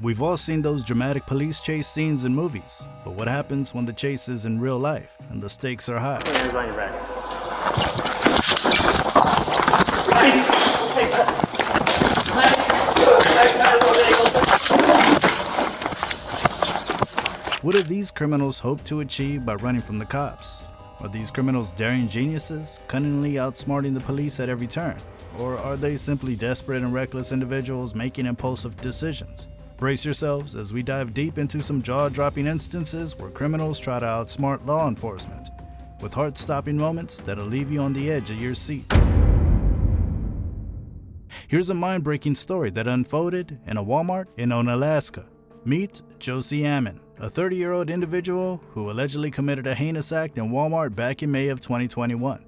We've all seen those dramatic police chase scenes in movies, but what happens when the chase is in real life and the stakes are high? Put your hands behind your back. What do these criminals hope to achieve by running from the cops? Are these criminals daring geniuses, cunningly outsmarting the police at every turn? Or are they simply desperate and reckless individuals making impulsive decisions? Brace yourselves as we dive deep into some jaw-dropping instances where criminals try to outsmart law enforcement, with heart-stopping moments that'll leave you on the edge of your seat. Here's a mind-breaking story that unfolded in a Walmart in Alaska. Meet Josie Ammon, a 30-year-old individual who allegedly committed a heinous act in Walmart back in May of 2021.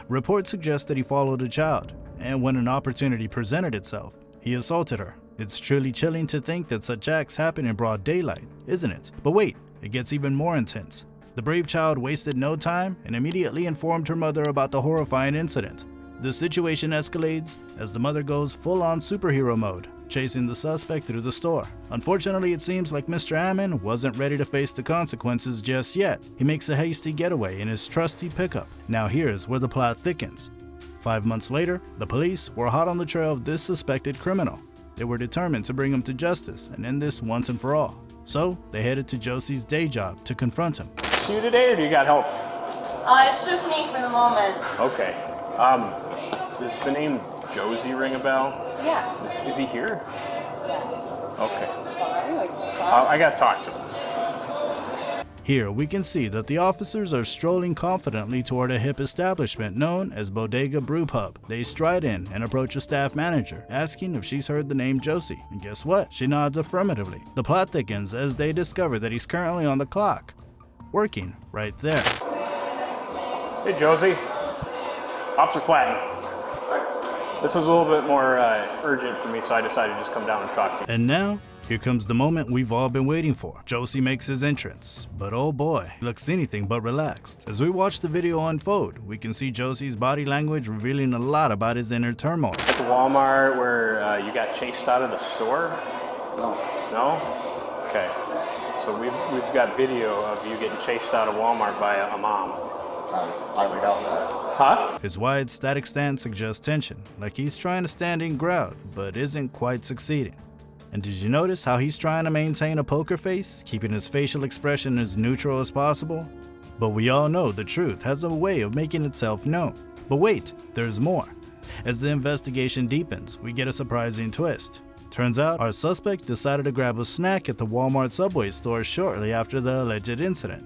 Reports suggest that he followed a child, and when an opportunity presented itself, he assaulted her. It's truly chilling to think that such acts happen in broad daylight, isn't it? But wait, it gets even more intense. The brave child wasted no time and immediately informed her mother about the horrifying incident. The situation escalates as the mother goes full-on superhero mode, chasing the suspect through the store. Unfortunately, it seems like Mr. Ammon wasn't ready to face the consequences just yet. He makes a hasty getaway in his trusty pickup. Now here's where the plot thickens. 5 months later, the police were hot on the trail of this suspected criminal. They were determined to bring him to justice and end this once and for all. So they headed to Josie's day job to confront him. It's you today, or do you got help? It's just me for the moment. Okay. Does the name Josie ring a bell? Yes. Is he here? Yes. Okay. I gotta talk to him. Here we can see that the officers are strolling confidently toward a hip establishment known as Bodega Brew Pub. They stride in and approach a staff manager, asking if she's heard the name Josie. And guess what? She nods affirmatively. The plot thickens as they discover that he's currently on the clock, working right there. Hey, Josie. Officer Flatton. This was a little bit more urgent for me, so I decided to just come down and talk to you. And now, here comes the moment we've all been waiting for. Josie makes his entrance, but oh boy, he looks anything but relaxed. As we watch the video unfold, we can see Josie's body language revealing a lot about his inner turmoil. At the Walmart where you got chased out of the store? No. No? Okay. So we've got video of you getting chased out of Walmart by a mom. I would doubt that. Huh? His wide static stance suggests tension, like he's trying to stand in ground, but isn't quite succeeding. And did you notice how he's trying to maintain a poker face, keeping his facial expression as neutral as possible? But we all know the truth has a way of making itself known. But wait, there's more. As the investigation deepens, we get a surprising twist. Turns out our suspect decided to grab a snack at the Walmart Subway store shortly after the alleged incident.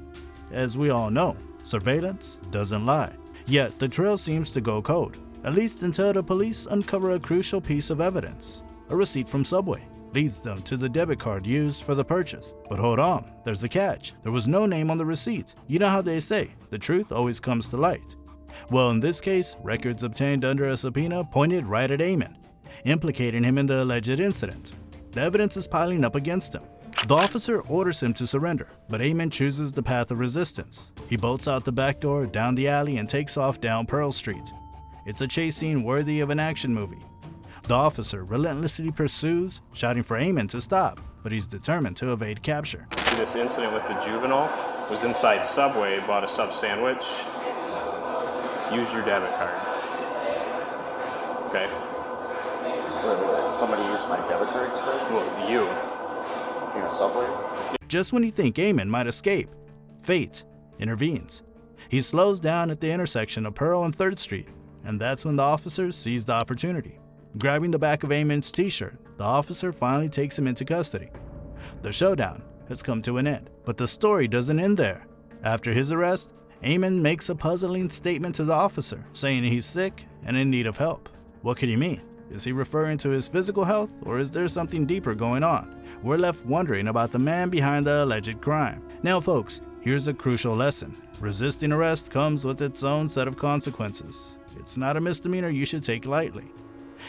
As we all know, surveillance doesn't lie. Yet the trail seems to go cold, at least until the police uncover a crucial piece of evidence. A receipt from Subway leads them to the debit card used for the purchase. But hold on, there's a catch. There was no name on the receipt. You know how they say, the truth always comes to light. Well, in this case, records obtained under a subpoena pointed right at Ammon, implicating him in the alleged incident. The evidence is piling up against him. The officer orders him to surrender, but Ammon chooses the path of resistance. He bolts out the back door, down the alley, and takes off down Pearl Street. It's a chase scene worthy of an action movie. The officer relentlessly pursues, shouting for Ammon to stop, but he's determined to evade capture. This incident with the juvenile was inside Subway, bought a sub sandwich, used your debit card. Okay? Wait, somebody used my debit card, you said? Well, you. In a Subway? Just when you think Ammon might escape, fate intervenes. He slows down at the intersection of Pearl and 3rd Street, and that's when the officer sees the opportunity. Grabbing the back of Ammon's t-shirt, the officer finally takes him into custody. The showdown has come to an end, but the story doesn't end there. After his arrest, Ammon makes a puzzling statement to the officer, saying he's sick and in need of help. What could he mean? Is he referring to his physical health, or is there something deeper going on? We're left wondering about the man behind the alleged crime. Now folks, here's a crucial lesson. Resisting arrest comes with its own set of consequences. It's not a misdemeanor you should take lightly.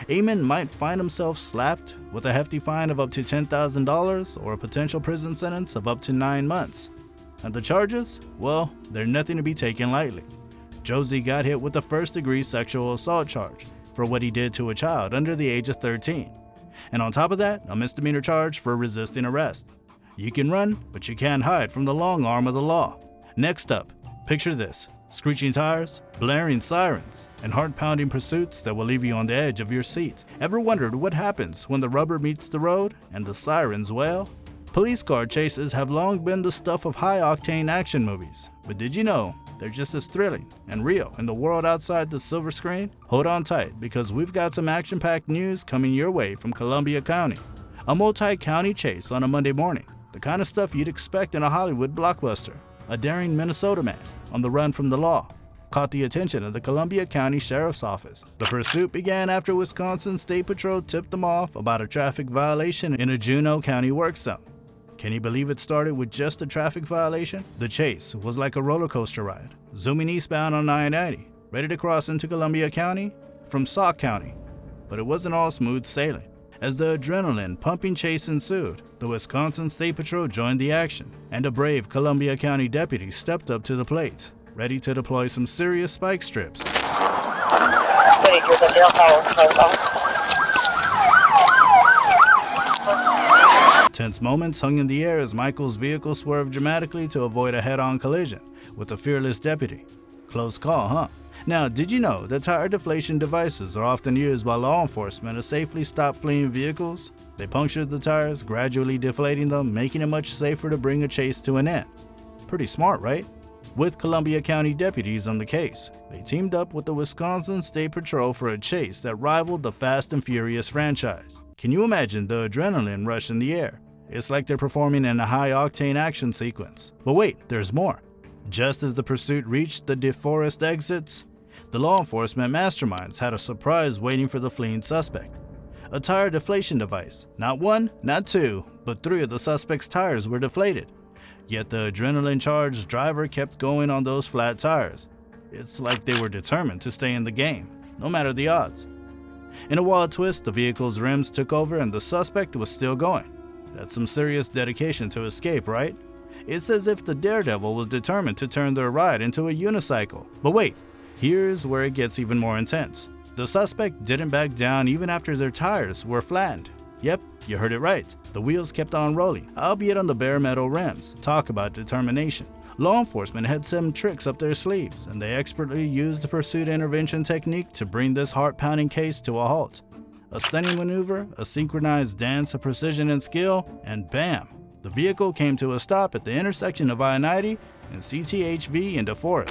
Ammon might find himself slapped with a hefty fine of up to $10,000 or a potential prison sentence of up to 9 months. And the charges? Well, they're nothing to be taken lightly. Josie got hit with a first-degree sexual assault charge for what he did to a child under the age of 13. And on top of that, a misdemeanor charge for resisting arrest. You can run, but you can't hide from the long arm of the law. Next up, picture this: screeching tires, blaring sirens, and heart-pounding pursuits that will leave you on the edge of your seat. Ever wondered what happens when the rubber meets the road and the sirens wail? Police car chases have long been the stuff of high-octane action movies, but did you know they're just as thrilling and real in the world outside the silver screen? Hold on tight, because we've got some action-packed news coming your way from Columbia County. A multi-county chase on a Monday morning, the kind of stuff you'd expect in a Hollywood blockbuster. A daring Minnesota man on the run from the law caught the attention of the Columbia County Sheriff's Office. The pursuit began after Wisconsin State Patrol tipped them off about a traffic violation in a Juneau County work zone. Can you believe it started with just a traffic violation? The chase was like a roller coaster ride, zooming eastbound on I-90, ready to cross into Columbia County from Sauk County. But it wasn't all smooth sailing. As the adrenaline-pumping chase ensued, the Wisconsin State Patrol joined the action, and a brave Columbia County deputy stepped up to the plate, ready to deploy some serious spike strips. Tense moments hung in the air as Michael's vehicle swerved dramatically to avoid a head-on collision with the fearless deputy. Close call, huh? Now, did you know that tire deflation devices are often used by law enforcement to safely stop fleeing vehicles? They punctured the tires, gradually deflating them, making it much safer to bring a chase to an end. Pretty smart, right? With Columbia County deputies on the case, they teamed up with the Wisconsin State Patrol for a chase that rivaled the Fast and Furious franchise. Can you imagine the adrenaline rush in the air? It's like they're performing in a high-octane action sequence. But wait, there's more. Just as the pursuit reached the DeForest exits, the law enforcement masterminds had a surprise waiting for the fleeing suspect. A tire deflation device. Not one, not two, but three of the suspect's tires were deflated. Yet the adrenaline-charged driver kept going on those flat tires. It's like they were determined to stay in the game, no matter the odds. In a wild twist, the vehicle's rims took over and the suspect was still going. That's some serious dedication to escape, right? It's as if the daredevil was determined to turn their ride into a unicycle. But wait, here's where it gets even more intense. The suspect didn't back down even after their tires were flattened. Yep, you heard it right. The wheels kept on rolling, albeit on the bare metal rims. Talk about determination. Law enforcement had some tricks up their sleeves, and they expertly used the pursuit intervention technique to bring this heart-pounding case to a halt. A stunning maneuver, a synchronized dance of precision and skill, and bam! The vehicle came to a stop at the intersection of I-90 and CTHV in DeForest.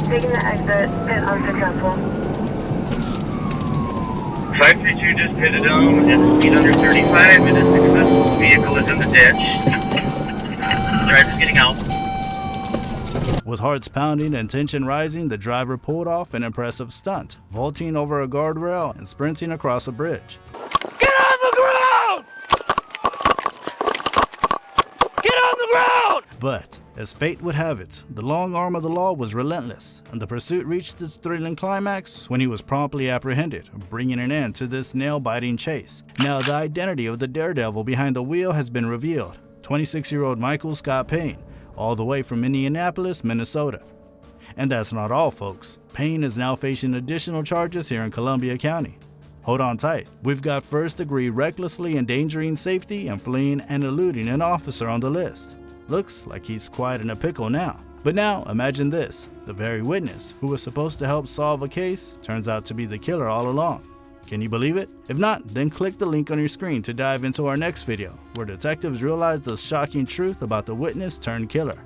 Taking the exit at unsuccessful. 532 just hit a dome at speed under 35. It is successful. Vehicle is in the ditch. Driver's getting out. With hearts pounding and tension rising, the driver pulled off an impressive stunt, vaulting over a guardrail and sprinting across a bridge. Get on the ground! Get on the ground! But, as fate would have it, the long arm of the law was relentless, and the pursuit reached its thrilling climax when he was promptly apprehended, bringing an end to this nail-biting chase. Now, the identity of the daredevil behind the wheel has been revealed: 26-year-old Michael Scott Payne, all the way from Indianapolis, Minnesota. And that's not all, folks. Payne is now facing additional charges here in Columbia County. Hold on tight. We've got first-degree recklessly endangering safety and fleeing and eluding an officer on the list. Looks like he's quite in a pickle now. But now, imagine this. The very witness who was supposed to help solve a case turns out to be the killer all along. Can you believe it? If not, then click the link on your screen to dive into our next video, where detectives realize the shocking truth about the witness turned killer.